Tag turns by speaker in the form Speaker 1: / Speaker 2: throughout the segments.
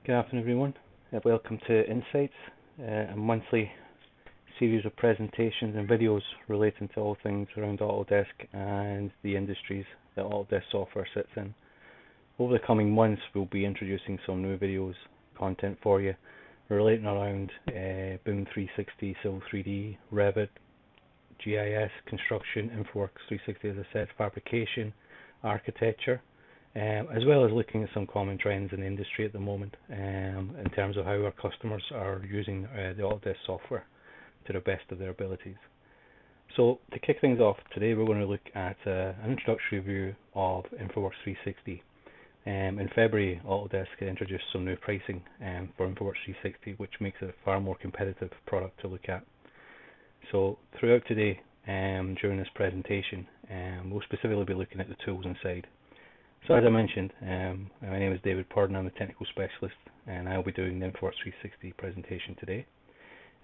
Speaker 1: Good afternoon, everyone. Welcome to Insights, a monthly series of presentations and videos relating to all things around Autodesk and the industries that Autodesk software sits in. Over the coming months, we'll be introducing some new videos, content for you, relating around BIM 360, Civil 3D, Revit, GIS, construction, Infraworks 360, as I said, fabrication, architecture, as well as looking at some common trends in the industry at the moment in terms of how our customers are using the Autodesk software to the best of their abilities. So to kick things off today, we're going to look at an introductory view of Infraworks 360. In February, Autodesk introduced some new pricing for Infraworks 360, which makes it a far more competitive product to look at. So throughout today, during this presentation, we'll specifically be looking at the tools inside. So as I mentioned, my name is David Purdon. I'm a technical specialist, and I'll be doing the Infraworks 360 presentation today.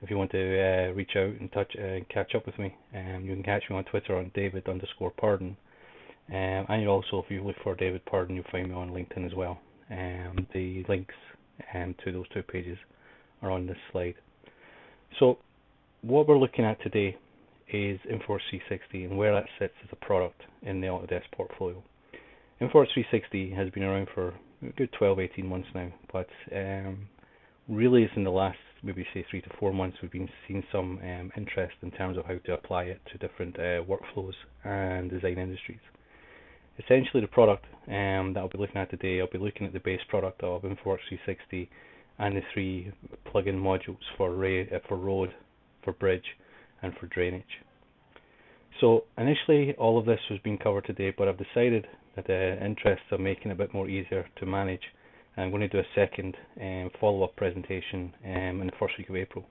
Speaker 1: If you want to reach out and catch up with me, you can catch me on Twitter on David_Purdon. And also, if you look for David Purdon, you'll find me on LinkedIn as well. The links to those two pages are on this slide. So what we're looking at today is Infraworks 360 and where that sits as a product in the Autodesk portfolio. Infraworks 360 has been around for a good 12-18 months now, but really it's in the last, maybe say 3 to 4 months, we've been seeing some interest in terms of how to apply it to different workflows and design industries. Essentially the product that I'll be looking at today, I'll be looking at the base product of Infraworks 360 and the 3 plugin modules for road, for bridge and for drainage. So initially all of this was being covered today, but I've decided that the interests of making it a bit more easier to manage, I'm going to do a second follow-up presentation in the first week of April.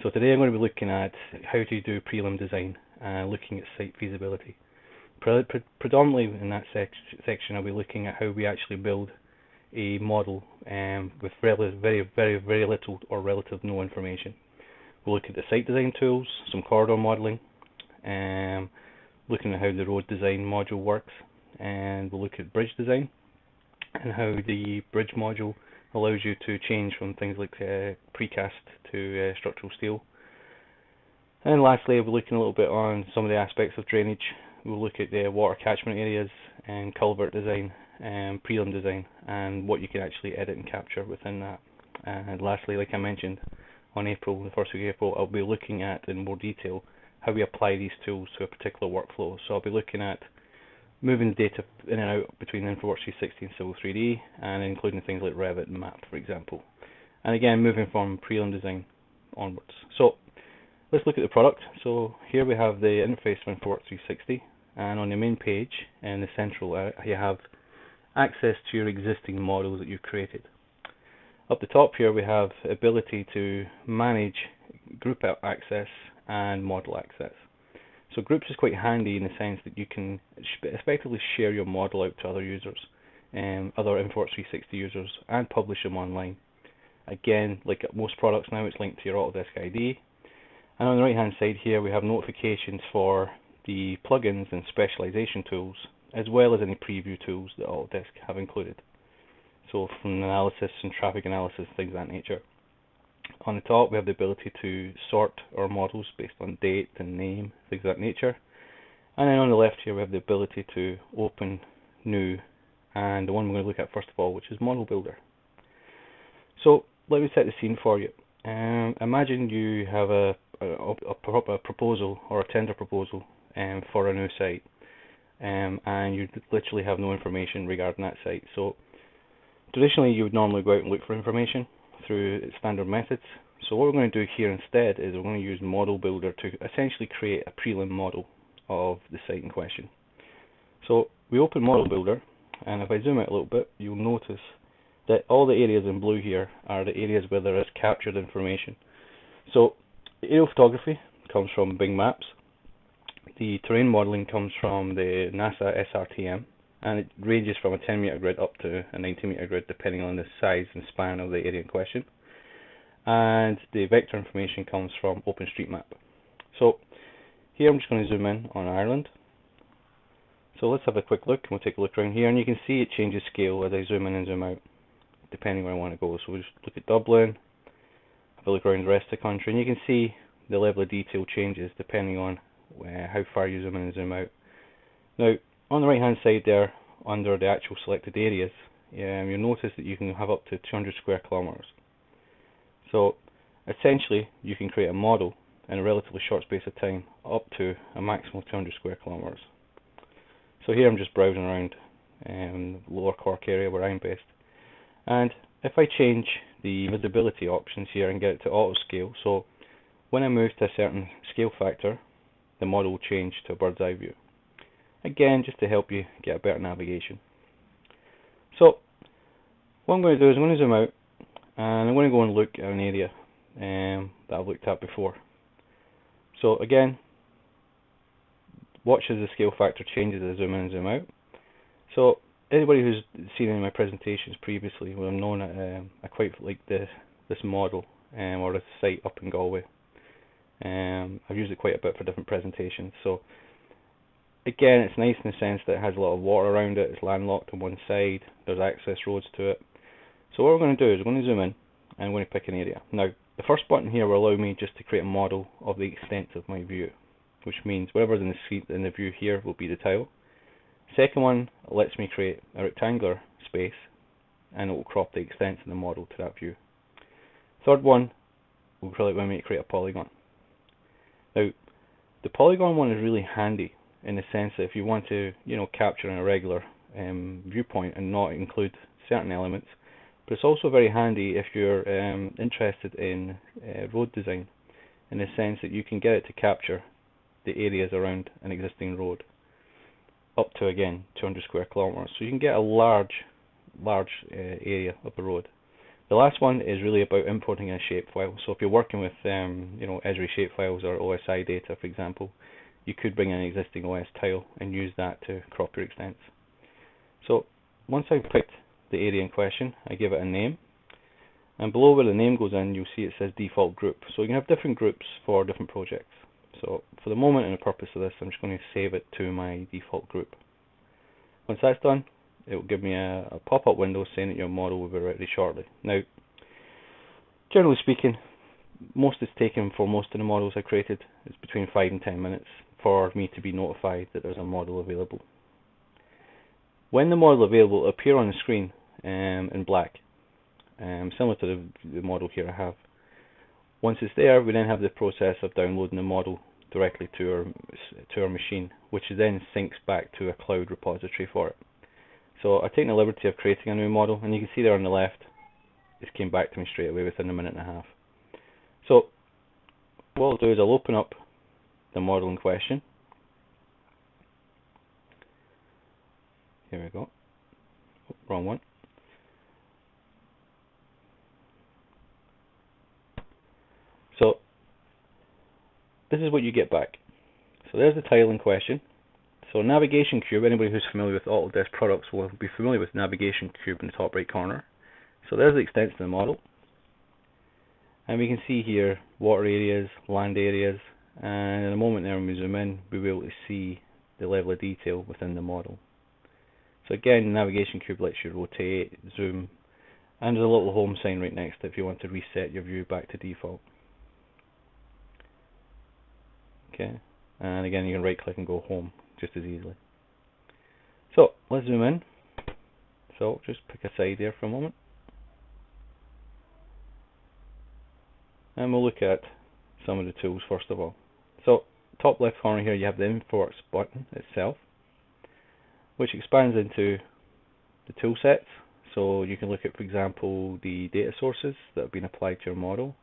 Speaker 1: So today I'm going to be looking at how to do prelim design and looking at site feasibility. Predominantly in that section I'll be looking at how we actually build a model with very little or relative no information. We'll look at the site design tools, some corridor modeling, looking at how the road design module works, and we'll look at bridge design and how the bridge module allows you to change from things like precast to structural steel. And lastly, we'll be looking a little bit on some of the aspects of drainage. We'll look at the water catchment areas and culvert design and prelim design and what you can actually edit and capture within that. And lastly, like I mentioned, on the first week of April, I'll be looking at in more detail how we apply these tools to a particular workflow. So I'll be looking at moving data in and out between Infraworks 360 and Civil 3D, and including things like Revit and Map, for example. And again, moving from prelim design onwards. So let's look at the product. So here we have the interface for Infraworks 360, and on the main page in the central you have access to your existing models that you've created. Up the top here we have the ability to manage group access and model access. So groups is quite handy in the sense that you can effectively share your model out to other users, other Infraworks 360 users, and publish them online. Again, like most products now, it's linked to your Autodesk ID. And on the right hand side here we have notifications for the plugins and specialization tools, as well as any preview tools that Autodesk have included. So from analysis and traffic analysis, things of that nature. On the top we have the ability to sort our models based on date and name, things of that nature. And then on the left here we have the ability to open new, and the one we're going to look at first of all, which is Model Builder. So let me set the scene for you. Imagine you have a proposal or a tender proposal for a new site, and you literally have no information regarding that site. So traditionally you would normally go out and look for information through standard methods. So what we're going to do here instead is we're going to use Model Builder to essentially create a prelim model of the site in question. So we open Model Builder, and if I zoom out a little bit, you'll notice that all the areas in blue here are the areas where there is captured information. So the aerial photography comes from Bing Maps, the terrain modeling comes from the NASA SRTM, and it ranges from a 10-meter grid up to a 90-meter grid depending on the size and span of the area in question. And the vector information comes from OpenStreetMap. So here I'm just going to zoom in on Ireland. So let's have a quick look, and we'll take a look around here, and you can see it changes scale as I zoom in and zoom out. depending where I want to go. So we'll just look at Dublin, have a look around the rest of the country, and you can see the level of detail changes depending on how far you zoom in and zoom out. Now, on the right hand side there, under the actual selected areas, you'll notice that you can have up to 200 square kilometers. So essentially, you can create a model in a relatively short space of time up to a maximum of 200 square kilometers. So here I'm just browsing around the lower Cork area where I'm based, and if I change the visibility options here and get it to auto scale, so when I move to a certain scale factor, the model will change to a bird's eye view. Again, just to help you get a better navigation. So what I'm going to do is I'm going to zoom out and I'm going to go and look at an area that I've looked at before. So again, watch as the scale factor changes as I zoom in and zoom out. So anybody who's seen any of my presentations previously will have known that I quite like this model or this site up in Galway. I've used it quite a bit for different presentations. So again, it's nice in the sense that it has a lot of water around it, it's landlocked on one side, there's access roads to it. So what we're going to do is we're going to zoom in and I'm going to pick an area. Now, the first button here will allow me just to create a model of the extent of my view, which means whatever's in the view here will be the tile. Second one lets me create a rectangular space and it will crop the extent of the model to that view. Third one will probably allow me to create a polygon. Now, the polygon one is really handy in the sense that if you want to, capture in a regular viewpoint and not include certain elements, but it's also very handy if you're interested in road design, in the sense that you can get it to capture the areas around an existing road up to, again, 200 square kilometers. So you can get a large area of the road. The last one is really about importing a shapefile. So if you're working with Esri shapefiles or OSI data, for example, you could bring in an existing OS tile and use that to crop your extents. So once I've picked the area in question, I give it a name, and below where the name goes in, you'll see it says default group. So you can have different groups for different projects. So for the moment and the purpose of this, I'm just going to save it to my default group. Once that's done, it will give me a pop-up window saying that your model will be ready shortly. Now, generally speaking, most is taken for most of the models I created. It's between 5 and 10 minutes for me to be notified that there's a model available. When the model available will appear on the screen in black, similar to the model here I have. Once it's there, we then have the process of downloading the model directly to our machine, which then syncs back to a cloud repository for it. So I've taken the liberty of creating a new model, and you can see there on the left, it came back to me straight away within a minute and a half. So what I'll do is I'll open up the model in question. Here we go. Oh, wrong one. So this is what you get back. So there's the tile in question. So Navigation Cube, anybody who's familiar with Autodesk products will be familiar with Navigation Cube in the top right corner. So there's the extents of the model. And we can see here water areas, land areas, and in a moment there when we zoom in, we'll be able to see the level of detail within the model. So again, the Navigation Cube lets you rotate, zoom, and there's a little home sign right next to it if you want to reset your view back to default. Okay, and again you can right click and go home just as easily. So let's zoom in. So just pick a side there for a moment. And we'll look at some of the tools first of all. So top left corner here you have the Infraworks button itself, which expands into the tool sets. So you can look at, for example, the data sources that have been applied to your model,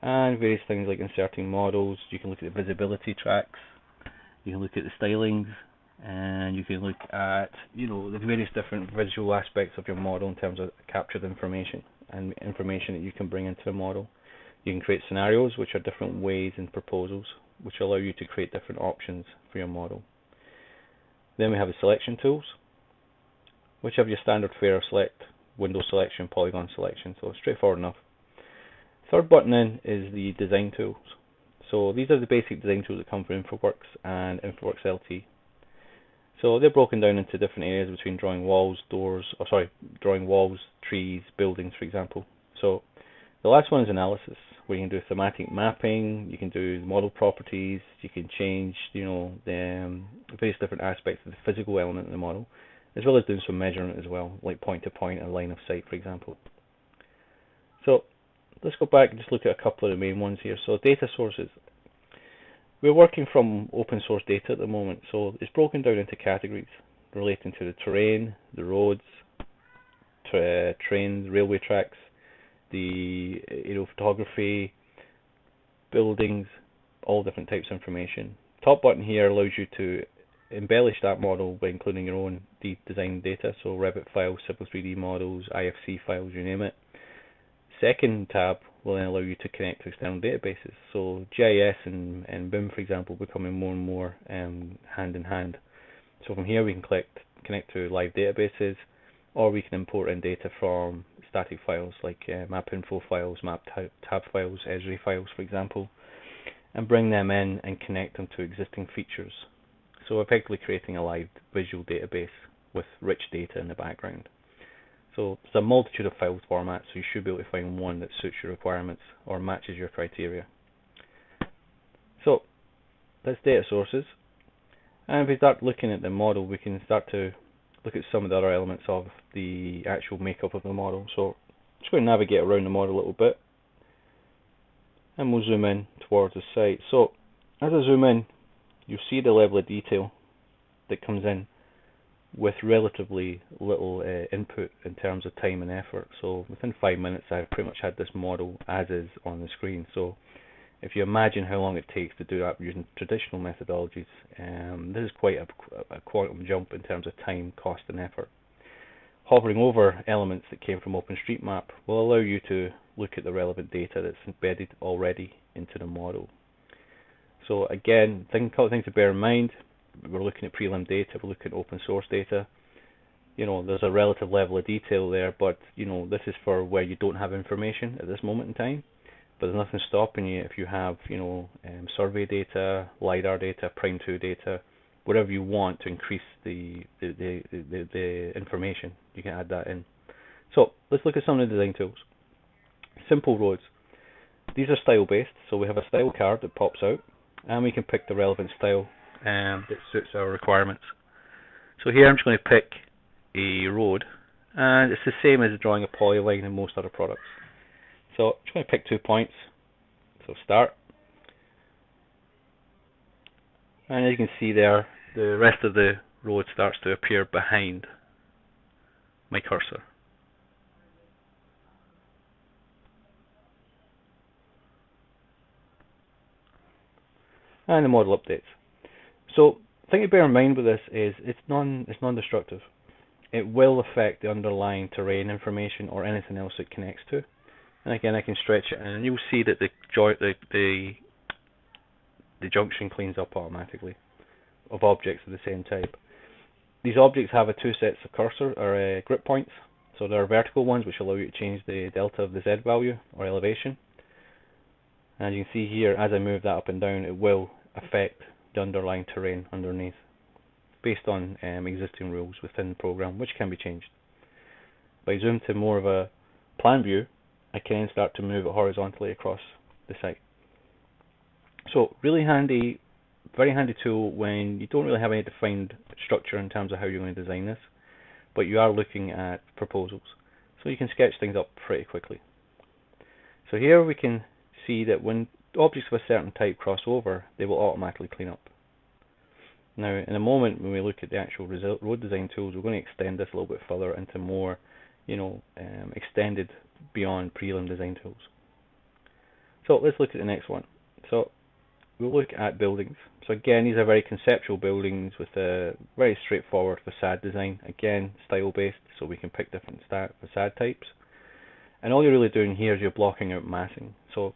Speaker 1: and various things like inserting models. You can look at the visibility tracks, you can look at the stylings, and you can look at the various different visual aspects of your model in terms of captured information and information that you can bring into the model. You can create scenarios, which are different ways and proposals, which allow you to create different options for your model. Then we have the selection tools, which have your standard fare of select, window selection, polygon selection, so straightforward enough. Third button in is the design tools. So these are the basic design tools that come from Infraworks and Infraworks LT. So they're broken down into different areas between drawing walls, drawing walls, trees, buildings, for example. So the last one is analysis, where you can do thematic mapping, you can do model properties, you can change, the various different aspects of the physical element of the model, as well as doing some measurement as well, like point to point and line of sight, for example. So let's go back and just look at a couple of the main ones here. So data sources. We're working from open source data at the moment, so it's broken down into categories relating to the terrain, the roads, trains, railway tracks, the aerial photography, buildings, all different types of information. Top button here allows you to embellish that model by including your own design data, so Revit files, Civil 3D models, IFC files, you name it. Second tab will then allow you to connect to external databases. So GIS and BIM, for example, becoming more and more hand in hand. So from here we can connect to live databases, or we can import in data from static files like map info files, map tab files, Esri files, for example, and bring them in and connect them to existing features. So effectively creating a live visual database with rich data in the background. So there's a multitude of file formats, so you should be able to find one that suits your requirements or matches your criteria. So that's data sources. And if we start looking at the model, we can start to look at some of the other elements of the actual makeup of the model. So I'm just going to navigate around the model a little bit, and we'll zoom in towards the site. So as I zoom in, you'll see the level of detail that comes in with relatively little input in terms of time and effort. So within 5 minutes I've pretty much had this model as is on the screen. So if you imagine how long it takes to do that using traditional methodologies, this is quite a quantum jump in terms of time, cost and effort. Hovering over elements that came from OpenStreetMap will allow you to look at the relevant data that's embedded already into the model. So again, a couple of things to bear in mind. We're looking at prelim data, we're looking at open source data. There's a relative level of detail there, but this is for where you don't have information at this moment in time. But there's nothing stopping you if you have survey data, LiDAR data, Prime 2 data, whatever you want to increase the information. You can add that in. So let's look at some of the design tools. Simple roads. These are style based, so we have a style card that pops out, and we can pick the relevant style that suits our requirements. So here I'm just going to pick a road, and it's the same as drawing a polyline in most other products. So I'm just going to pick 2 points. So start, and as you can see there, the rest of the road starts to appear behind my cursor. And the model updates. So the thing to bear in mind with this is it's non-destructive. It will affect the underlying terrain information or anything else it connects to. And again, I can stretch it, and you'll see that the junction cleans up automatically of objects of the same type. These objects have 2 sets of cursor or grip points. So there are vertical ones which allow you to change the delta of the Z value or elevation. And you can see here, as I move that up and down, it will affect the underlying terrain underneath based on existing rules within the program, which can be changed. If I zoom to more of a plan view, I can then start to move it horizontally across the site. So really handy, very handy tool when you don't really have any defined structure in terms of how you're going to design this, but you are looking at proposals. So you can sketch things up pretty quickly. So here we can see that when objects of a certain type cross over, they will automatically clean up. Now, in a moment, when we look at the actual road design tools, we're going to extend this a little bit further into more, extended beyond prelim design tools. So let's look at the next one. So we'll look at buildings. So again, these are very conceptual buildings with a very straightforward facade design. Again, style based, so we can pick different facade types. And all you're really doing here is you're blocking out massing. So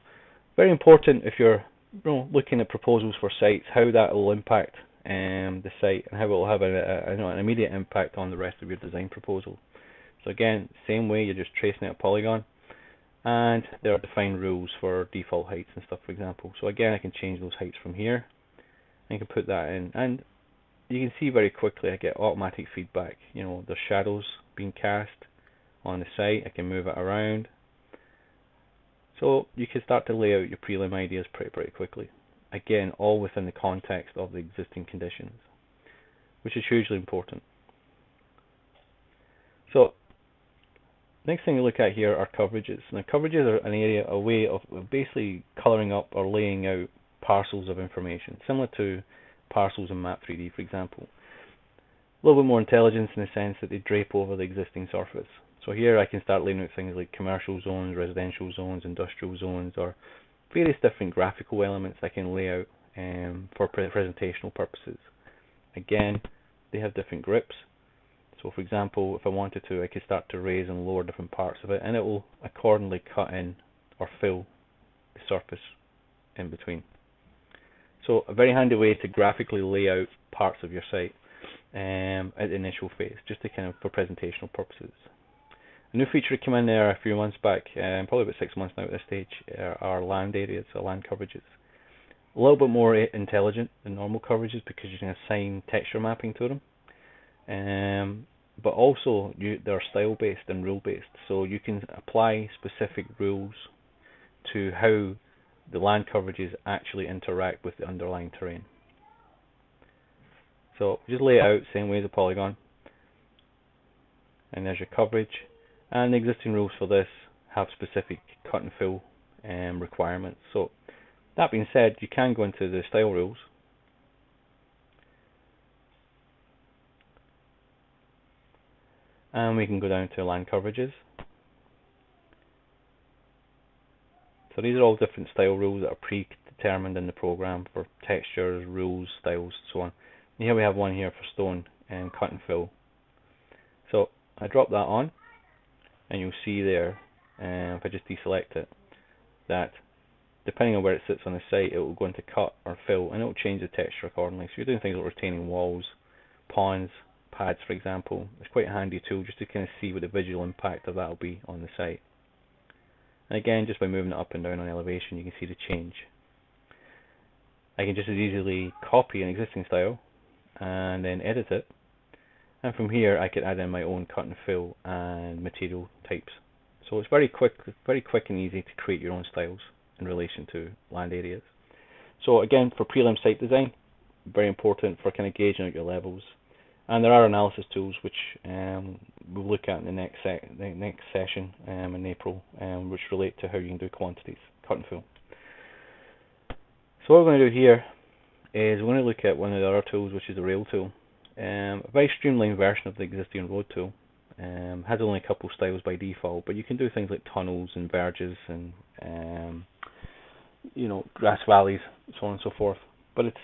Speaker 1: very important if you're looking at proposals for sites, how that will impact the site and how it will have an immediate impact on the rest of your design proposal. So again, same way, you're just tracing out a polygon, and there are defined rules for default heights and stuff, for example. So again, I can change those heights from here. I can put that in, and you can see very quickly I get automatic feedback. There's shadows being cast on the site. I can move it around. So you can start to lay out your prelim ideas pretty quickly. Again, all within the context of the existing conditions, which is hugely important. So next thing we look at here are coverages. Now coverages are a way of basically colouring up or laying out parcels of information, similar to parcels in Map 3D, for example. A little bit more intelligence in the sense that they drape over the existing surface. So here I can start laying out things like commercial zones, residential zones, industrial zones, or various different graphical elements I can lay out for presentational purposes. Again, they have different grips. So for example, if I wanted to, I could start to raise and lower different parts of it, and it will accordingly cut in or fill the surface in between. So a very handy way to graphically lay out parts of your site at the initial phase, just to kind of for presentational purposes. A new feature that came in there a few months back, probably about 6 months now at this stage, are land areas, or land coverages. A little bit more intelligent than normal coverages because you can assign texture mapping to them. But also they're style based and rule based, so you can apply specific rules to how the land coverages actually interact with the underlying terrain. So just lay it out same way as a polygon, and there's your coverage. And the existing rules for this have specific cut and fill requirements. So that being said, you can go into the style rules and we can go down to land coverages. So these are all different style rules that are predetermined in the program for textures, rules, styles, so on. And here we have one here for stone and cut and fill. So I drop that on, and you'll see there, if I just deselect it, that depending on where it sits on the site, it will go into cut or fill, and it will change the texture accordingly. So you're doing things like retaining walls, ponds, pads, for example. It's quite a handy tool just to kind of see what the visual impact of that will be on the site. And again, just by moving it up and down on elevation, you can see the change. I can just as easily copy an existing style and then edit it. And from here, I could add in my own cut and fill and material types. So it's very quick and easy to create your own styles in relation to land areas. So again, for prelim site design, very important for kind of gauging out your levels. And there are analysis tools which we'll look at in the next session in April, which relate to how you can do quantities, cut and fill. So what we're going to do here is we're going to look at one of the other tools, which is the rail tool. A very streamlined version of the existing road tool. Has only a couple styles by default, but you can do things like tunnels and verges and grass valleys, so on and so forth. But it's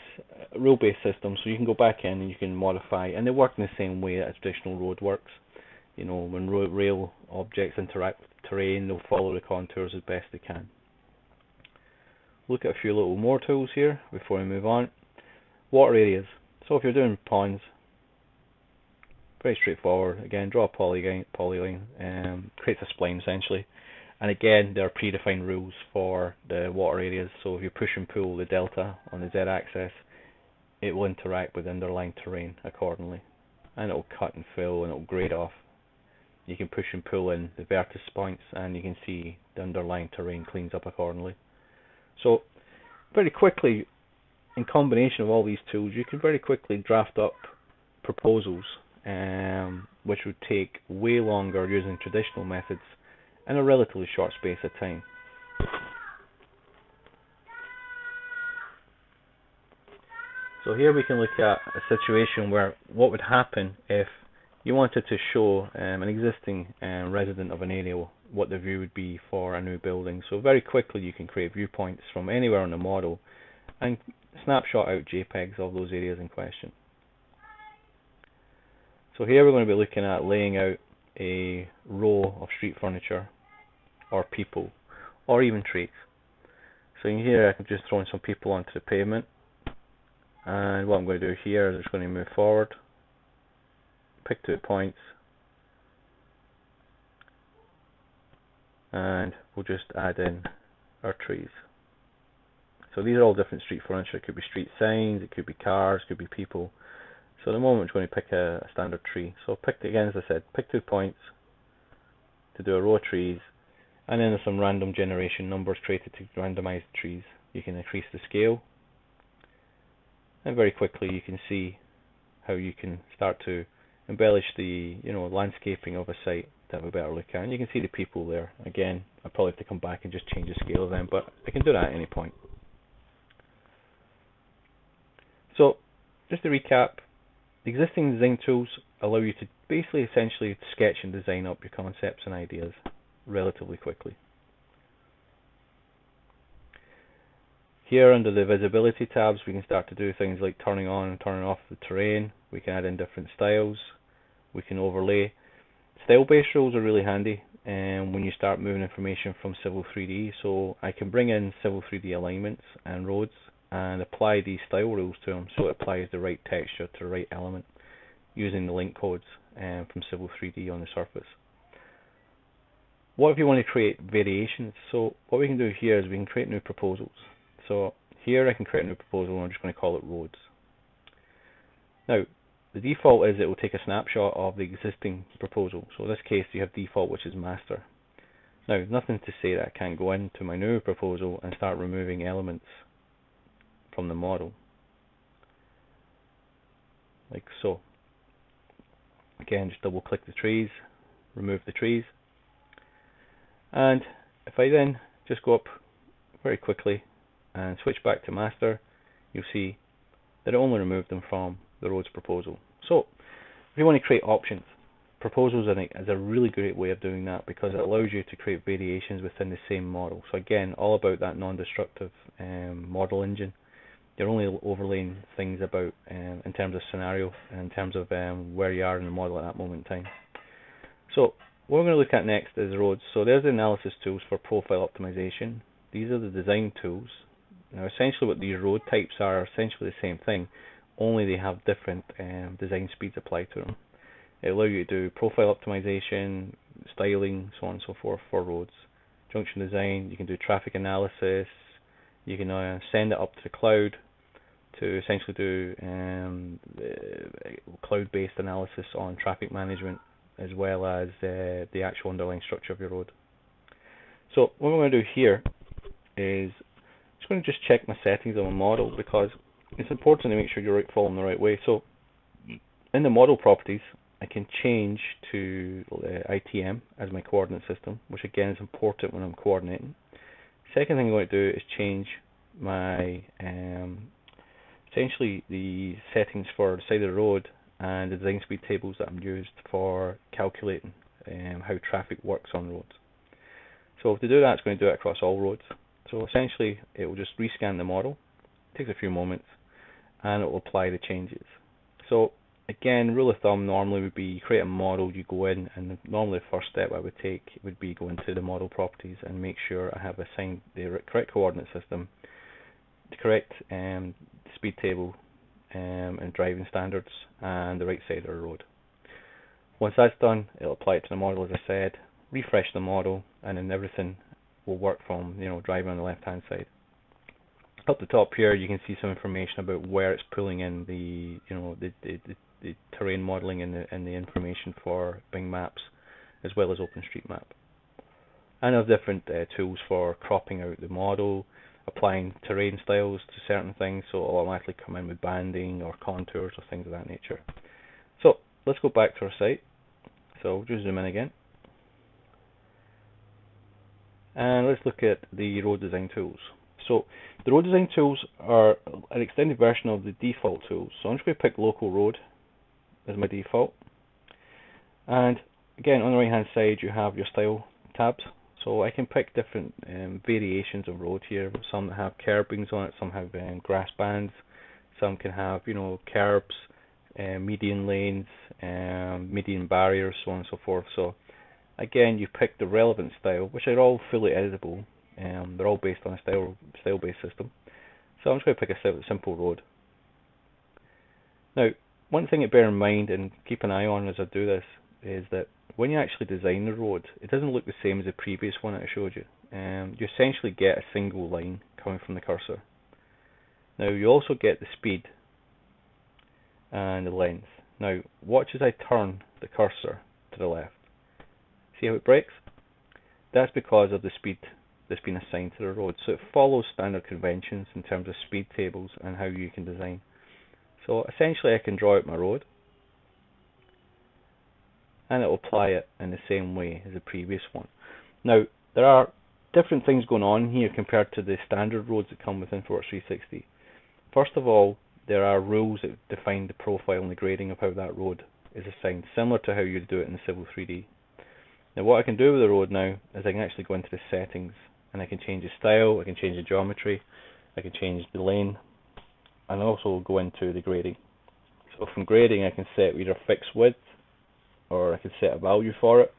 Speaker 1: a rule-based system, so you can go back in and you can modify, and they work in the same way that a traditional road works. When rail objects interact with terrain, they'll follow the contours as best they can. Look at a few little more tools here before we move on. Water areas. So if you're doing ponds, very straightforward. Again, draw a polyline, creates a spline essentially. And again, there are predefined rules for the water areas. So if you push and pull the delta on the z-axis, it will interact with the underlying terrain accordingly, and it will cut and fill and it will grade off. You can push and pull in the vertex points, and you can see the underlying terrain cleans up accordingly. So very quickly, in combination of all these tools, you can very quickly draft up proposals which would take way longer using traditional methods in a relatively short space of time. So here we can look at a situation where what would happen if you wanted to show an existing resident of an area what the view would be for a new building. So very quickly you can create viewpoints from anywhere on the model and snapshot out JPEGs of those areas in question. So here we're going to be looking at laying out a row of street furniture or people or even trees. So in here I can just throw in some people onto the pavement, and what I'm going to do here is just going to move forward, pick 2 points, and we'll just add in our trees. So these are all different street furniture. It could be street signs, it could be cars, it could be people. So at the moment we're going to pick a standard tree. So pick, again as I said, pick 2 points to do a row of trees, and then there's some random generation numbers created to randomize the trees. You can increase the scale, and very quickly you can see how you can start to embellish the landscaping of a site to have a better look at. And you can see the people there. Again, I probably have to come back and just change the scale of them, but I can do that at any point. So just to recap, the existing design tools allow you to basically essentially sketch and design up your concepts and ideas relatively quickly. Here under the visibility tabs we can start to do things like turning on and turning off the terrain. We can add in different styles. We can overlay. Style based rules are really handy when you start moving information from Civil 3D. So I can bring in Civil 3D alignments and roads and apply these style rules to them so it applies the right texture to the right element using the link codes from Civil 3D on the surface. What if you want to create variations? So what we can do here is we can create new proposals. So here I can create a new proposal and I'm just going to call it roads. Now the default is it will take a snapshot of the existing proposal. So in this case you have default, which is master. Now nothing to say that I can't go into my new proposal and start removing elements from the model, like so. Again, just double click the trees, remove the trees, and if I then just go up very quickly and switch back to master, you'll see that it only removed them from the roads proposal. So if you want to create options, proposals is a really great way of doing that because it allows you to create variations within the same model. So again, all about that non-destructive model engine. You're only overlaying things about in terms of scenario and in terms of where you are in the model at that moment in time. So what we're going to look at next is roads. So there's the analysis tools for profile optimization. These are the design tools. Now essentially what these road types are essentially the same thing, only they have different design speeds applied to them. It allows you to do profile optimization, styling, so on and so forth for roads. Junction design, you can do traffic analysis, you can send it up to the cloud to essentially do cloud-based analysis on traffic management as well as the actual underlying structure of your road. So what we're going to do here is I'm just going to check my settings on my model because it's important to make sure you're following the right way. So in the model properties, I can change to ITM as my coordinate system, which again is important when I'm coordinating. Second thing I'm going to do is change my essentially the settings for the side of the road and the design speed tables that I'm used for calculating how traffic works on roads. So to do that, it's going to do it across all roads. So essentially, it will just rescan the model. It takes a few moments, and it will apply the changes. So again, rule of thumb normally would be you create a model, you go in, and normally the first step I would take would be go into the model properties and make sure I have assigned the correct coordinate system, the correct speed table and driving standards, and the right side of the road. Once that's done, it'll apply it to the model as I said, refresh the model, and then everything will work from driving on the left hand side. Up the top here you can see some information about where it's pulling in the terrain modeling and the information for Bing Maps as well as OpenStreetMap. And there's different tools for cropping out the model, applying terrain styles to certain things, so it'll automatically come in with banding or contours or things of that nature. So let's go back to our site. So we'll just zoom in again. And let's look at the road design tools. So the road design tools are an extended version of the default tools. So I'm just going to pick local road as my default. And again, on the right hand side you have your style tabs. So I can pick different variations of road here. Some that have curbings on it, some have grass bands, some can have curbs, median lanes, median barriers, so on and so forth. So again, you pick the relevant style, which are all fully editable. They're all based on a style-based system. So I'm just going to pick a simple road. Now, one thing to bear in mind and keep an eye on as I do this is that when you actually design the road, it doesn't look the same as the previous one that I showed you. You essentially get a single line coming from the cursor. Now, you also get the speed and the length. Now, watch as I turn the cursor to the left. See how it breaks? That's because of the speed that's been assigned to the road. So it follows standard conventions in terms of speed tables and how you can design. So essentially I can draw out my road, and it will apply it in the same way as the previous one. Now, there are different things going on here compared to the standard roads that come with Infraworks 360. First of all, there are rules that define the profile and the grading of how that road is assigned, similar to how you do it in the Civil 3D. Now what I can do with the road now is I can actually go into the settings, and I can change the style, I can change the geometry, I can change the lane, and also go into the grading. So from grading I can set either fixed width, or I can set a value for it,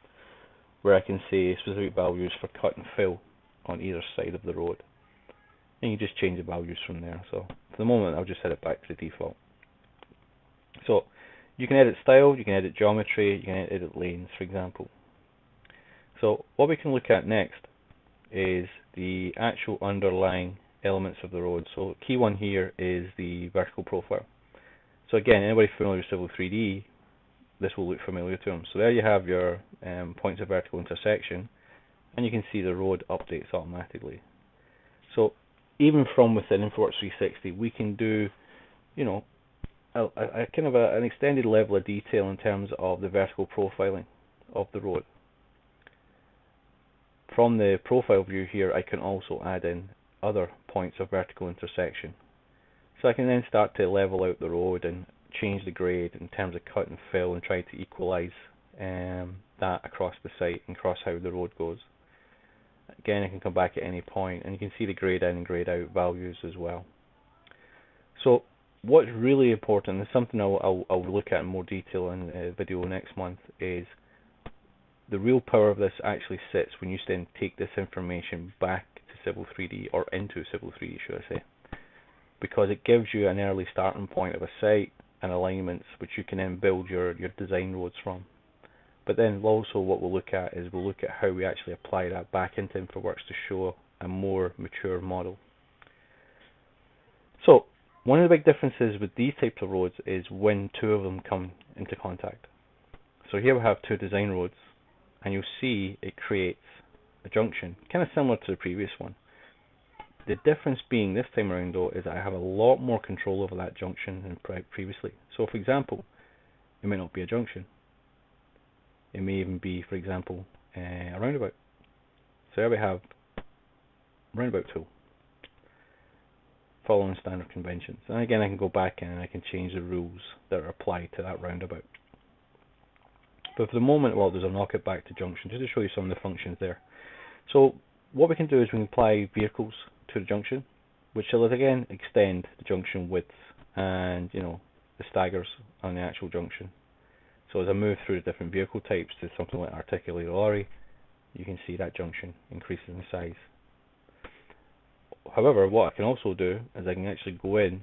Speaker 1: where I can say specific values for cut and fill on either side of the road. And you just change the values from there. So for the moment I'll just set it back to the default. So you can edit style, you can edit geometry, you can edit lanes, for example. So what we can look at next is the actual underlying elements of the road. So key one here is the vertical profile. So again, anybody familiar with Civil 3D, this will look familiar to them. So there you have your points of vertical intersection, and you can see the road updates automatically. So even from within Infraworks 360, we can do, you know, a kind of an extended level of detail in terms of the vertical profiling of the road. From the profile view here, I can also add in other points of vertical intersection. So I can then start to level out the road and change the grade in terms of cut and fill, and try to equalize that across the site and across how the road goes. Again, I can come back at any point, and you can see the grade in and grade out values as well. So what's really important, and something I'll look at in more detail in a video next month, is the real power of this actually sits when you then take this information back to Civil 3D, or into Civil 3D should I say, because it gives you an early starting point of a site and alignments which you can then build your design roads from. But then also what we'll look at is we'll look at how we actually apply that back into Infraworks to show a more mature model. So one of the big differences with these types of roads is when two of them come into contact. So here we have two design roads, and you'll see it creates a junction, kind of similar to the previous one. The difference being this time around though is I have a lot more control over that junction than previously. So for example, it may not be a junction. It may even be, for example, a roundabout. So here we have roundabout tool, following standard conventions. And again, I can go back in and I can change the rules that are applied to that roundabout. But for the moment, well, there's a knock it back to junction, just to show you some of the functions there. So what we can do is we can apply vehicles to the junction, which will again extend the junction width and, you know, the staggers on the actual junction. So as I move through the different vehicle types to something like articulated lorry, you can see that junction increases in size. However, what I can also do is I can actually go in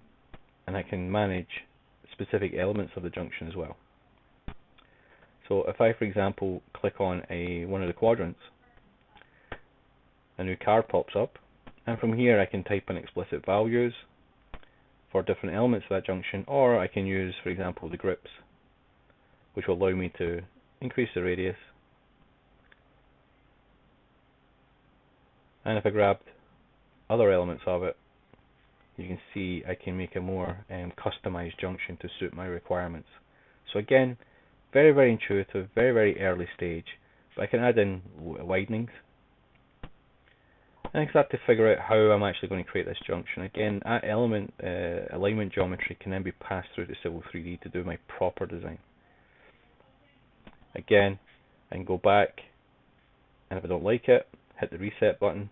Speaker 1: and I can manage specific elements of the junction as well. So if I, for example, click on one of the quadrants, a new card pops up, and from here I can type in explicit values for different elements of that junction, or I can use, for example, the grips, which will allow me to increase the radius. And if I grabbed other elements of it, you can see I can make a more customized junction to suit my requirements. So again, very, very intuitive, very, very early stage, but I can add in widenings. And I can start to figure out how I'm actually going to create this junction. Again, that element alignment geometry can then be passed through to Civil 3D to do my proper design. Again, I can go back, and if I don't like it, hit the reset button,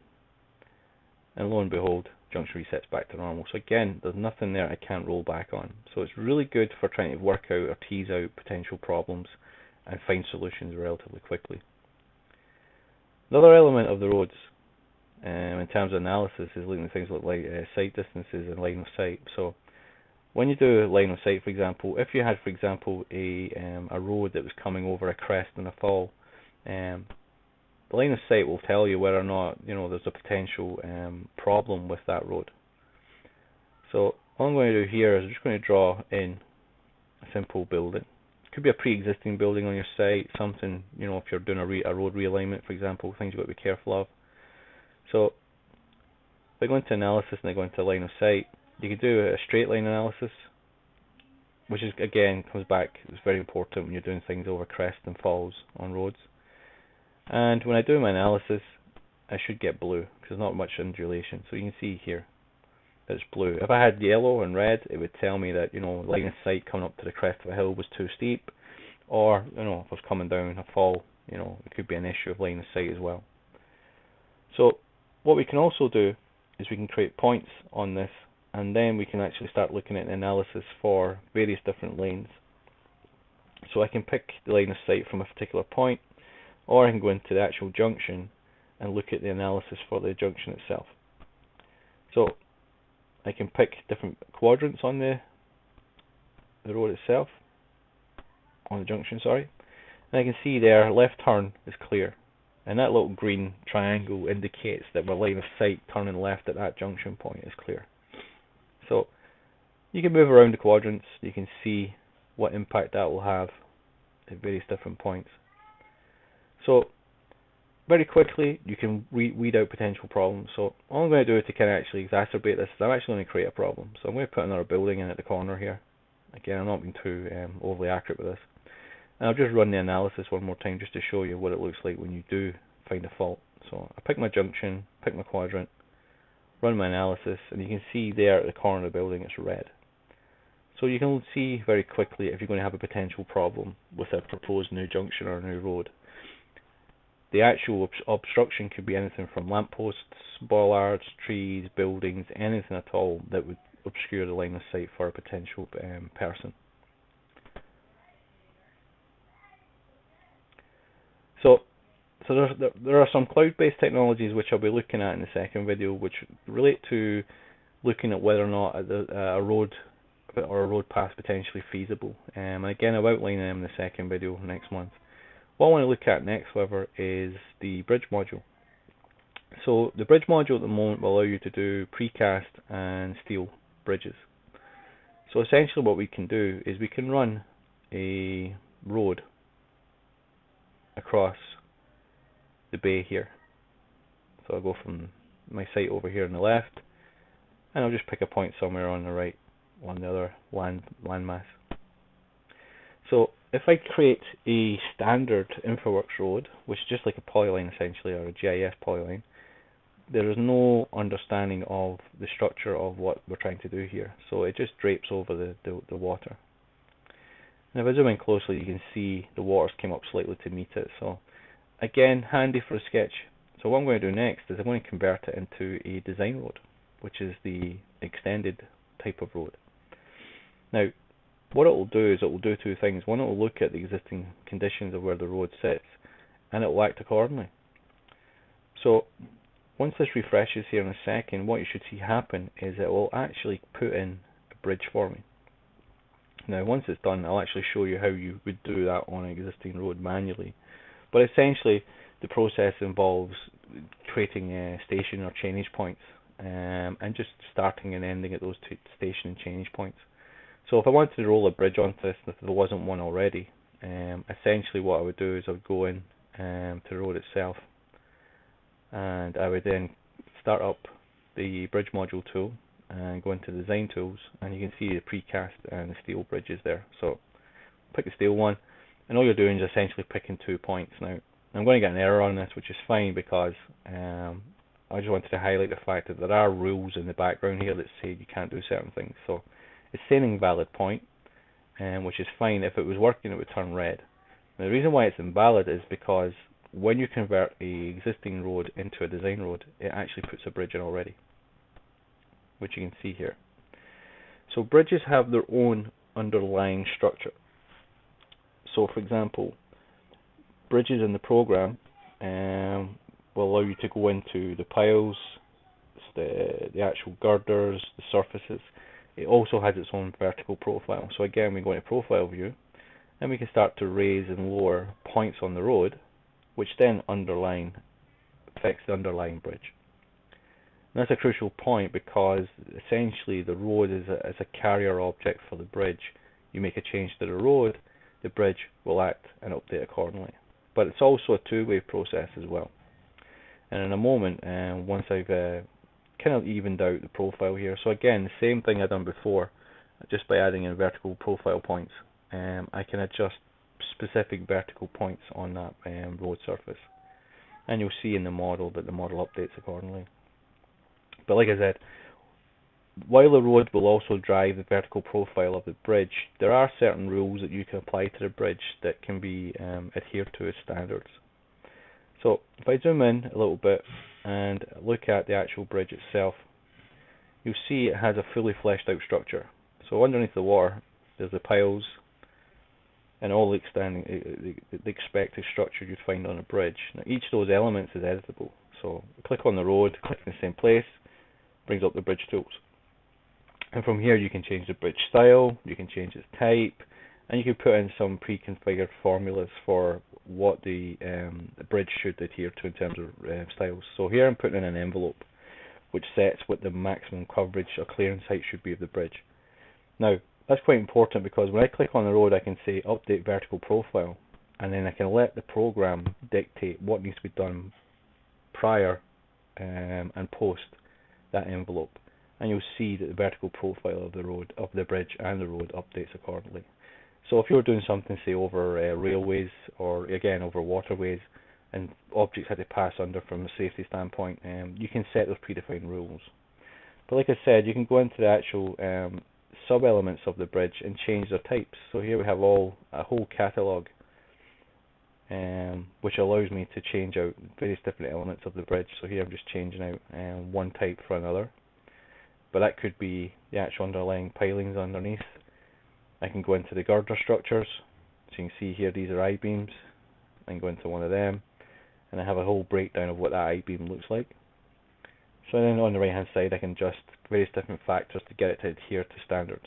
Speaker 1: and lo and behold, junction resets back to normal. So again, there's nothing there I can't roll back on. So it's really good for trying to work out or tease out potential problems and find solutions relatively quickly. Another element of the roads in terms of analysis is looking at things like sight distances and line of sight. So when you do line of sight, for example, if you had, for example, a road that was coming over a crest and a fall, the line of sight will tell you whether or not, you know, there's a potential problem with that road. So all I'm going to do here is I'm just going to draw in a simple building. It could be a pre-existing building on your site, something, you know, if you're doing a road realignment, for example, things you've got to be careful of. So if I go into analysis and I go into line of sight, you can do a straight line analysis, which is, again, comes back, it's very important when you're doing things over crests and falls on roads. And when I do my analysis, I should get blue, because there's not much undulation. So you can see here that it's blue. If I had yellow and red, it would tell me that, you know, line of sight coming up to the crest of a hill was too steep, or, you know, if I was coming down a fall, you know, it could be an issue of line of sight as well. So what we can also do is we can create points on this, and then we can actually start looking at an analysis for various different lanes. So I can pick the line of sight from a particular point, or I can go into the actual junction and look at the analysis for the junction itself. So I can pick different quadrants on the road itself, on the junction, sorry, and I can see there left turn is clear, and that little green triangle indicates that my line of sight turning left at that junction point is clear. So you can move around the quadrants, you can see what impact that will have at various different points. So very quickly you can weed out potential problems. So all I'm going to do to kind of actually exacerbate this is I'm actually going to create a problem. So I'm going to put another building in at the corner here. Again, I'm not being too overly accurate with this. And I'll just run the analysis one more time just to show you what it looks like when you do find a fault. So I pick my junction, pick my quadrant, run my analysis, and you can see there at the corner of the building it's red. So you can see very quickly if you're going to have a potential problem with a proposed new junction or a new road. The actual obstruction could be anything from lampposts, bollards, trees, buildings, anything at all that would obscure the line of sight for a potential person. So there are some cloud-based technologies which I'll be looking at in the second video, which relate to looking at whether or not a road or a road path is potentially feasible. And again, I'll outline them in the second video next month. What I want to look at next, however, is the bridge module. So the bridge module at the moment will allow you to do precast and steel bridges. So essentially what we can do is we can run a road across the bay here. So I'll go from my site over here on the left, and I'll just pick a point somewhere on the right on the other landmass. So if I create a standard Infraworks road, which is just like a polyline essentially, or a GIS polyline, there is no understanding of the structure of what we're trying to do here. So it just drapes over the water. And if I zoom in closely, you can see the waters came up slightly to meet it. So again, handy for a sketch. So what I'm going to do next is I'm going to convert it into a design road, which is the extended type of road. Now, what it will do is it will do two things. One, it will look at the existing conditions of where the road sits, and it will act accordingly. So once this refreshes here in a second, what you should see happen is it will actually put in a bridge for me. Now once it's done, I'll actually show you how you would do that on an existing road manually. But essentially the process involves creating station or chainage points, and just starting and ending at those two station and chainage points. So if I wanted to roll a bridge onto this, if there wasn't one already, essentially what I would do is I would go in to the road itself, and I would then start up the bridge module tool and go into design tools, and you can see the precast and the steel bridges there. So pick the steel one, and all you're doing is essentially picking 2 points. Now I'm going to get an error on this, which is fine, because I just wanted to highlight the fact that there are rules in the background here that say you can't do certain things. So it's saying invalid point, which is fine. If it was working, it would turn red. Now the reason why it's invalid is because when you convert a existing road into a design road, it actually puts a bridge in already, which you can see here. So bridges have their own underlying structure. So for example, bridges in the program will allow you to go into the piles, the actual girders, the surfaces. It also has its own vertical profile. So again, we go into profile view, and we can start to raise and lower points on the road, which then affects the underlying bridge. And that's a crucial point, because essentially the road is a carrier object for the bridge, you make a change to the road, the bridge will act and update accordingly. But it's also a two-way process as well. And in a moment, once I've kind of evened out the profile here, so again, the same thing I've done before, just by adding in vertical profile points, I can adjust specific vertical points on that road surface. And you'll see in the model that the model updates accordingly. But like I said, while the road will also drive the vertical profile of the bridge, there are certain rules that you can apply to the bridge that can be adhered to as standards. So if I zoom in a little bit and look at the actual bridge itself, you'll see it has a fully fleshed out structure. So underneath the water, there's the piles and all the expected structure you'd find on a bridge. Now each of those elements is editable. So click on the road, click in the same place, brings up the bridge tools. And from here you can change the bridge style, you can change its type, and you can put in some pre-configured formulas for what the bridge should adhere to in terms of styles. So here I'm putting in an envelope which sets what the maximum coverage or clearance height should be of the bridge. Now that's quite important because when I click on the road I can say update vertical profile, and then I can let the program dictate what needs to be done prior and post that envelope, and you'll see that the vertical profile of the road, of the bridge and the road updates accordingly. So if you're doing something, say over railways or again over waterways, and objects had to pass under from a safety standpoint, you can set those predefined rules. But like I said, you can go into the actual sub-elements of the bridge and change their types. So here we have a whole catalogue, which allows me to change out various different elements of the bridge. So here I'm just changing out one type for another, but that could be the actual underlying pilings underneath. I can go into the girder structures, so you can see here these are I-beams. I can go into one of them, and I have a whole breakdown of what that I-beam looks like. So then on the right hand side I can adjust various different factors to get it to adhere to standards.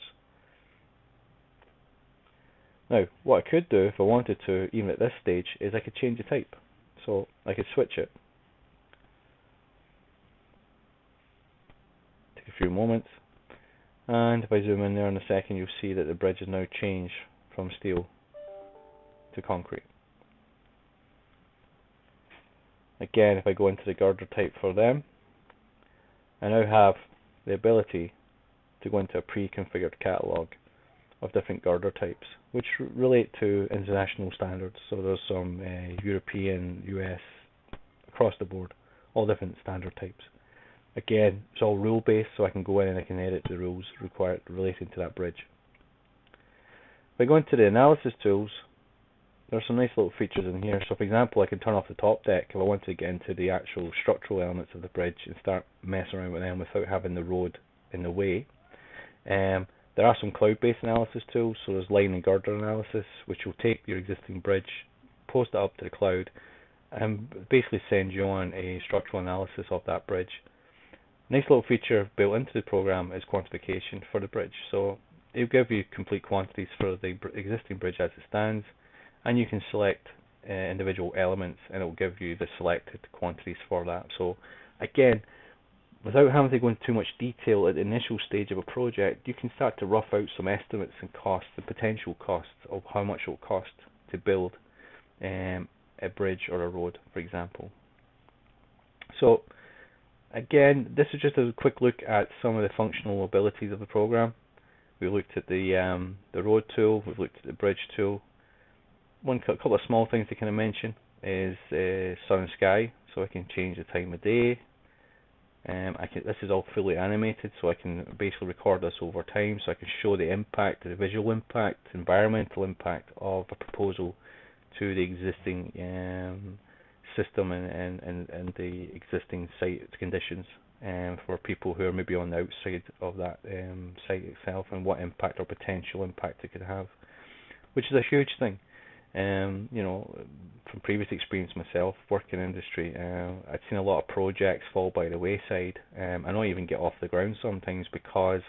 Speaker 1: Now what I could do if I wanted to, even at this stage, is I could change the type. So I could switch it. Take a few moments, and if I zoom in there in a second you'll see that the bridge has now changed from steel to concrete. Again, if I go into the girder type for them, I now have the ability to go into a pre-configured catalogue of different girder types, which relate to international standards. So there's some European, US, across the board, all different standard types. Again, it's all rule based, so I can go in and I can edit the rules required relating to that bridge. If I go into the analysis tools, there's some nice little features in here. So for example, I can turn off the top deck if I want to get into the actual structural elements of the bridge and start messing around with them without having the road in the way. There are some cloud-based analysis tools, so there's line and girder analysis, which will take your existing bridge, post it up to the cloud, and basically send you on a structural analysis of that bridge. Nice little feature built into the program is quantification for the bridge. So it'll give you complete quantities for the existing bridge as it stands, and you can select individual elements and it will give you the selected quantities for that. So again, without having to go into too much detail at the initial stage of a project, you can start to rough out some estimates and costs, the potential costs of how much it will cost to build a bridge or a road, for example. So again, this is just a quick look at some of the functional abilities of the program. We looked at the road tool, we've looked at the bridge tool. A couple of small things to kind of mention is sun and sky, so I can change the time of day. This is all fully animated, so I can basically record this over time, so I can show the impact, the visual impact, environmental impact of a proposal to the existing system and the existing site conditions for people who are maybe on the outside of that site itself, and what impact or potential impact it could have, which is a huge thing. You know, from previous experience myself working in industry, I'd seen a lot of projects fall by the wayside, and not even get off the ground sometimes because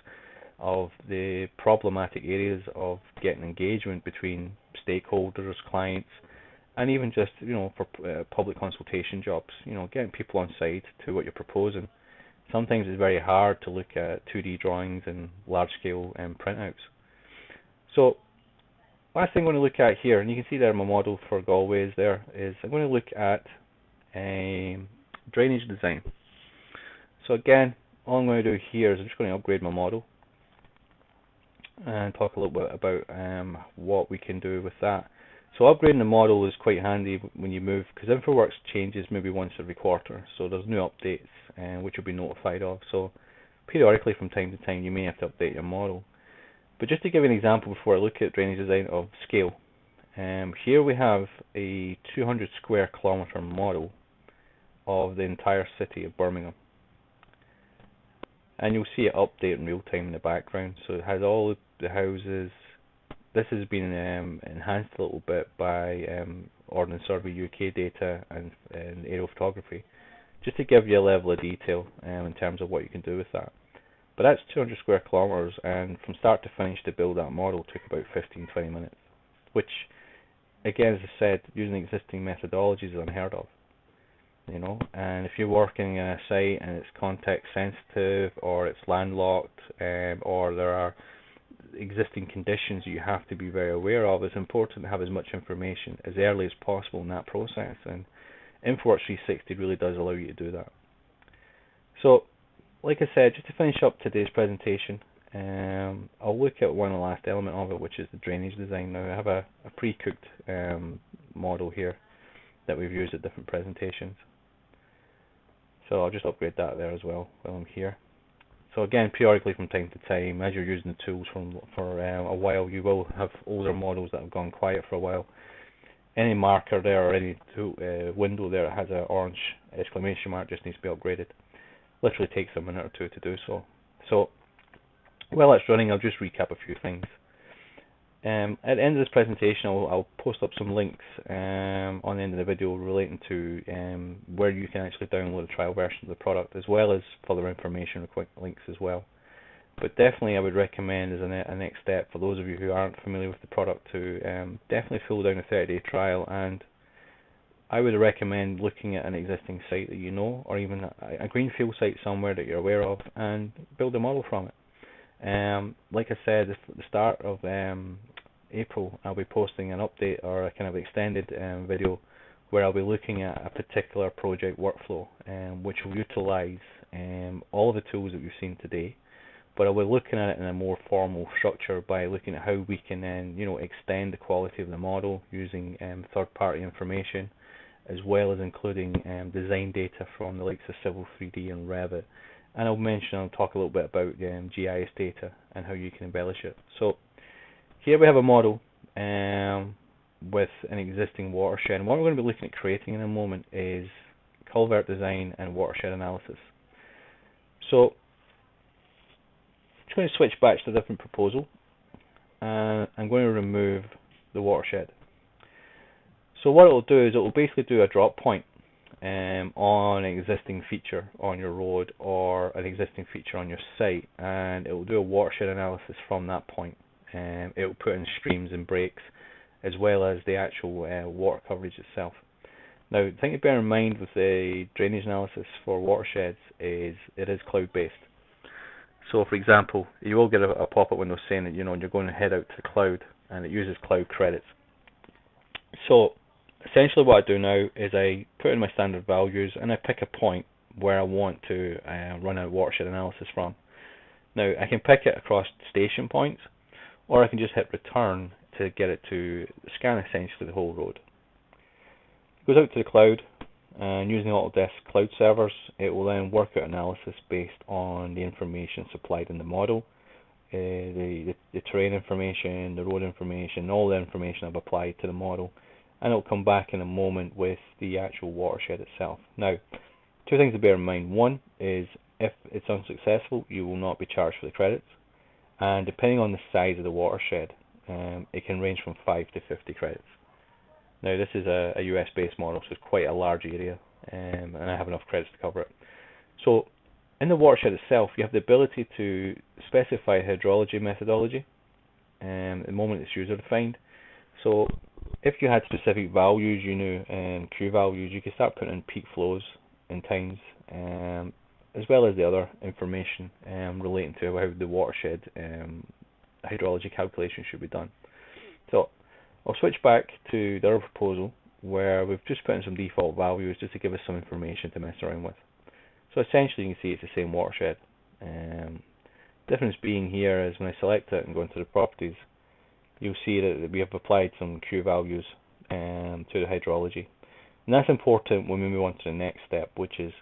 Speaker 1: of the problematic areas of getting engagement between stakeholders, clients, and even just, you know, for public consultation jobs, you know, getting people on side to what you're proposing. Sometimes it's very hard to look at 2D drawings and large scale printouts. So last thing I'm going to look at here, and you can see there my model for Galway is there, is I'm going to look at drainage design. So again, all I'm going to do here is I'm just going to upgrade my model and talk a little bit about what we can do with that. So upgrading the model is quite handy when you move, because Infraworks changes maybe once every quarter, so there's new updates which you'll be notified of. So periodically from time to time you may have to update your model. But just to give you an example before I look at drainage design of scale, here we have a 200 square kilometre model of the entire city of Birmingham. And you'll see it update in real time in the background. So it has all the houses. This has been enhanced a little bit by Ordnance Survey UK data and aerial photography, just to give you a level of detail in terms of what you can do with that. But that's 200 square kilometres, and from start to finish to build that model took about 15-20 minutes, which, again, as I said, using existing methodologies is unheard of. And if you're working in a site and it's context sensitive, or it's landlocked, or there are existing conditions you have to be very aware of, it's important to have as much information as early as possible in that process, and Infraworks 360 really does allow you to do that. So, like I said, just to finish up today's presentation, I'll look at one last element of it, which is the drainage design. Now I have a pre-cooked model here that we've used at different presentations. So I'll just upgrade that there as well while I'm here. So again, periodically from time to time, as you're using the tools for a while, you will have older models that have gone quiet for a while. Any marker there or any window there that has an orange exclamation mark just needs to be upgraded. Literally takes a minute or two to do so. So while that's running, I'll just recap a few things. At the end of this presentation, I'll post up some links on the end of the video relating to where you can actually download a trial version of the product, as well as further information or quick links as well. But definitely I would recommend as a next step for those of you who aren't familiar with the product to definitely fill down a 30-day trial, and I would recommend looking at an existing site that you know, or even a greenfield site somewhere that you're aware of, and build a model from it. Like I said, at the start of April, I'll be posting an update or a kind of extended video where I'll be looking at a particular project workflow, which will utilise all of the tools that we've seen today, but I'll be looking at it in a more formal structure by looking at how we can then, extend the quality of the model using third-party information, as well as including design data from the likes of Civil 3D and Revit. And I'll talk a little bit about GIS data and how you can embellish it. So here we have a model with an existing watershed, and what we're going to be looking at creating in a moment is culvert design and watershed analysis. So I'm just going to switch back to a different proposal, and I'm going to remove the watershed. So what it will do is it will basically do a drop point on an existing feature on your road or an existing feature on your site, and it will do a watershed analysis from that point. It will put in streams and breaks, as well as the actual water coverage itself. Now, the thing to bear in mind with the drainage analysis for watersheds is it is cloud-based. So, for example, you will get a pop-up window saying that you're going to head out to the cloud, and it uses cloud credits. So essentially what I do now is I put in my standard values and I pick a point where I want to run a watershed analysis from. Now I can pick it across station points, or I can just hit return to get it to scan essentially the whole road. It goes out to the cloud, and using Autodesk cloud servers, it will then work out analysis based on the information supplied in the model, the terrain information, the road information, all the information I've applied to the model, and it'll come back in a moment with the actual watershed itself. Now, two things to bear in mind. One is if it's unsuccessful, you will not be charged for the credits, and depending on the size of the watershed, it can range from 5 to 50 credits. Now, this is a US-based model, so it's quite a large area, and I have enough credits to cover it. So, in the watershed itself, you have the ability to specify hydrology methodology. At the moment, it's user-defined. So, if you had specific values, Q values, you could start putting in peak flows in times, as well as the other information relating to how the watershed hydrology calculation should be done. So I'll switch back to the other proposal where we've just put in some default values just to give us some information to mess around with. So essentially you can see it's the same watershed. Difference being here is when I select it and go into the properties, you'll see that we have applied some Q values to the hydrology. And that's important when we move on to the next step, which is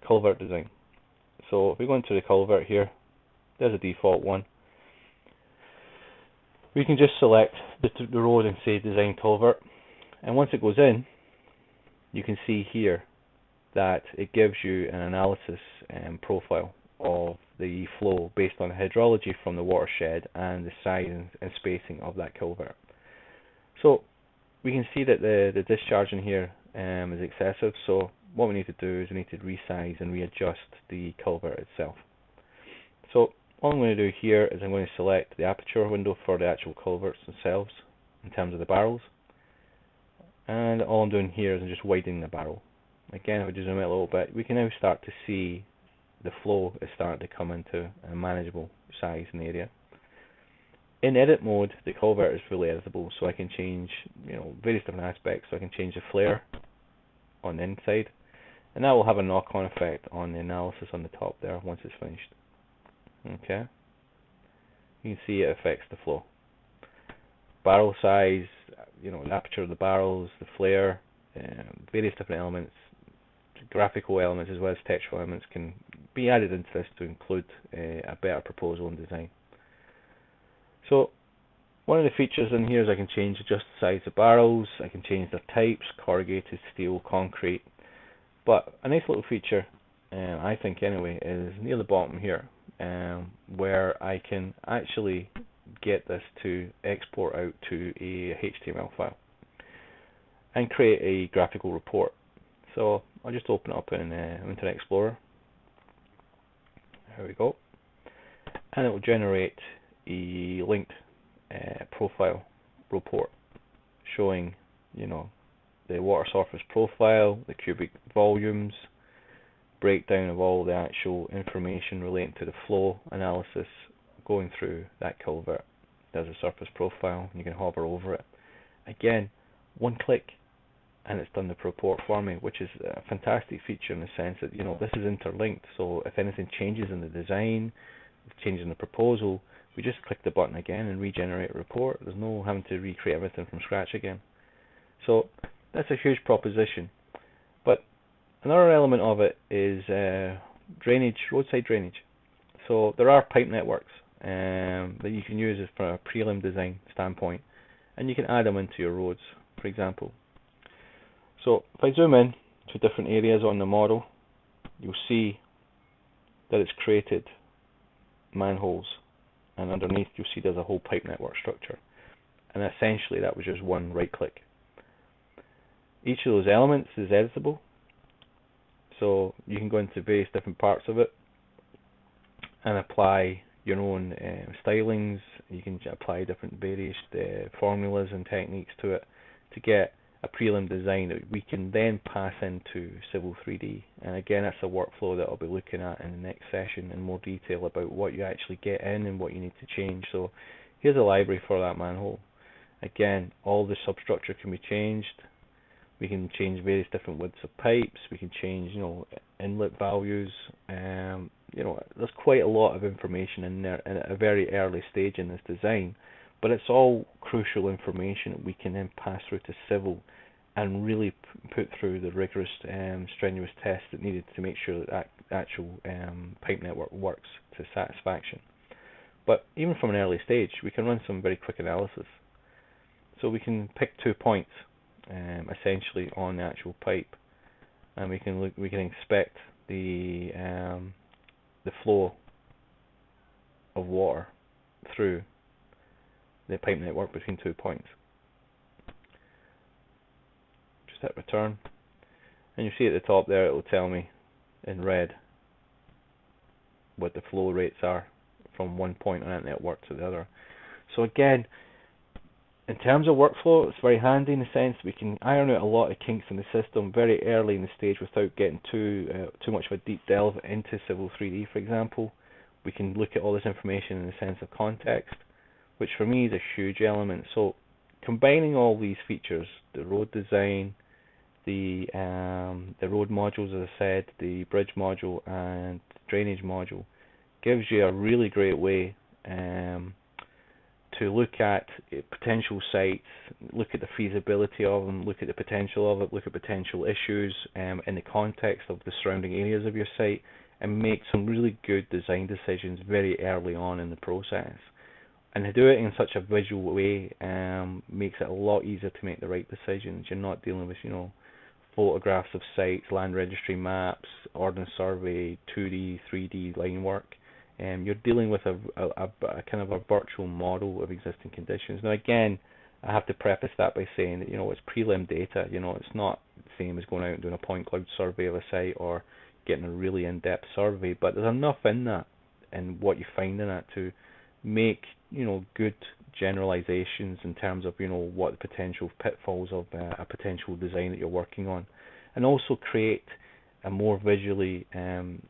Speaker 1: culvert design. So if we go into the culvert here, there's a default one. We can just select the road and say design culvert. And once it goes in, you can see here that it gives you an analysis profile of the flow based on the hydrology from the watershed and the size and spacing of that culvert. So we can see that the discharge in here is excessive, so what we need to do is we need to resize and readjust the culvert itself. So all I'm going to do here is I'm going to select the aperture window for the actual culverts themselves in terms of the barrels, and all I'm doing here is I'm just widening the barrel. Again, if we just zoom out a little bit, we can now start to see the flow is starting to come into a manageable size in the area. In edit mode, the culvert is fully editable, so I can change, various different aspects. So I can change the flare on the inside, and that will have a knock-on effect on the analysis on the top there once it's finished. Okay, you can see it affects the flow. Barrel size, the aperture of the barrels, the flare, various different elements, graphical elements as well as textual elements can be added into this to include a better proposal and design. So one of the features in here is I can adjust the size of barrels, I can change their types, corrugated, steel, concrete. But a nice little feature, I think anyway, is near the bottom here, where I can actually get this to export out to a HTML file and create a graphical report. So I'll just open it up in Internet Explorer. There we go. And it will generate a linked profile report showing, the water surface profile, the cubic volumes, breakdown of all the actual information relating to the flow analysis going through that culvert. There's a surface profile, and you can hover over it. Again, one click and it's done the report for me, which is a fantastic feature in the sense that this is interlinked, so if anything changes in the design, changes in the proposal, we just click the button again and regenerate a report. There's no having to recreate everything from scratch again. So that's a huge proposition. But another element of it is drainage, roadside drainage. So there are pipe networks that you can use from a prelim design standpoint, and you can add them into your roads, for example. So if I zoom in to different areas on the model, you'll see that it's created manholes, and underneath you'll see there's a whole pipe network structure, and essentially that was just one right click. Each of those elements is editable, so you can go into various different parts of it and apply your own stylings. You can apply different various formulas and techniques to it to get a prelim design that we can then pass into Civil 3D. And again, that's a workflow that I'll be looking at in the next session in more detail about what you actually get in and what you need to change. So here's a library for that manhole. Again, all the substructure can be changed. We can change various different widths of pipes. We can change, inlet values. There's quite a lot of information in there at a very early stage in this design, but it's all crucial information that we can then pass through to Civil and really put through the rigorous, strenuous tests that needed to make sure that actual pipe network works to satisfaction. But even from an early stage, we can run some very quick analysis. So we can pick 2 points, essentially on the actual pipe, and we can inspect the flow of water through the pipe network between 2 points. Just hit return, and you see at the top there it will tell me in red what the flow rates are from one point on that network to the other. So again, in terms of workflow, it's very handy in the sense we can iron out a lot of kinks in the system very early in the stage without getting too much of a deep delve into Civil 3D, for example. We can look at all this information in the sense of context. which for me is a huge element. So combining all these features, the road design, the road modules, as I said, the bridge module and drainage module, gives you a really great way to look at potential sites, look at the feasibility of them, look at the potential of it, look at potential issues in the context of the surrounding areas of your site, and make some really good design decisions very early on in the process. And to do it in such a visual way makes it a lot easier to make the right decisions. You're not dealing with, photographs of sites, land registry maps, ordnance survey, 2D, 3D line work. You're dealing with a kind of a virtual model of existing conditions. Now again, I have to preface that by saying that it's prelim data. It's not the same as going out and doing a point cloud survey of a site or getting a really in-depth survey. But there's enough in that and what you find in it to make good generalizations in terms of what the potential pitfalls of a potential design that you're working on, and also create a more visually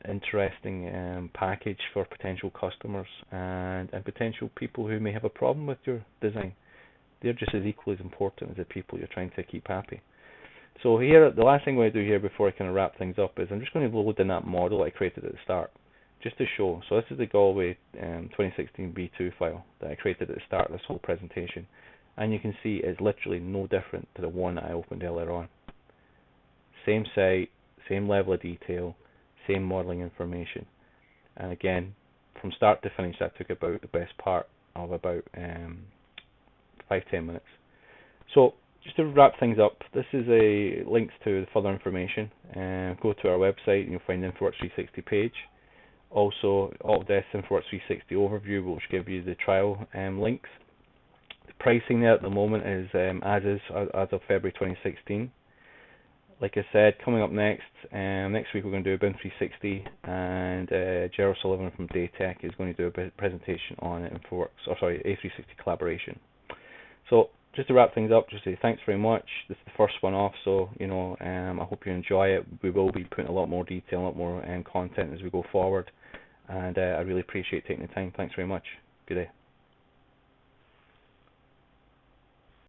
Speaker 1: interesting package for potential customers and potential people who may have a problem with your design. They're just as equally as important as the people you're trying to keep happy. So here, the last thing I do here before I kind of wrap things up is I'm just going to load in that model I created at the start, just to show. So this is the Galway 2016 B2 file that I created at the start of this whole presentation, and you can see it's literally no different to the one that I opened earlier on. Same site, same level of detail, same modeling information, and again, from start to finish, that took about the best part of about 5-10 minutes. So just to wrap things up, this is a links to the further information. Go to our website and you'll find the Infraworks 360 page. Also, Autodesk Infraworks 360 overview, which give you the trial links. The pricing there at the moment is as of February 2016. Like I said, coming up next week we're going to do a BIM 360, and Gerald Sullivan from Diatec is going to do a presentation on A360 collaboration. So just to wrap things up, just say thanks very much. This is the first one off, so I hope you enjoy it. We will be putting a lot more detail, a lot more content as we go forward, and I really appreciate taking the time. Thanks very much. Good day.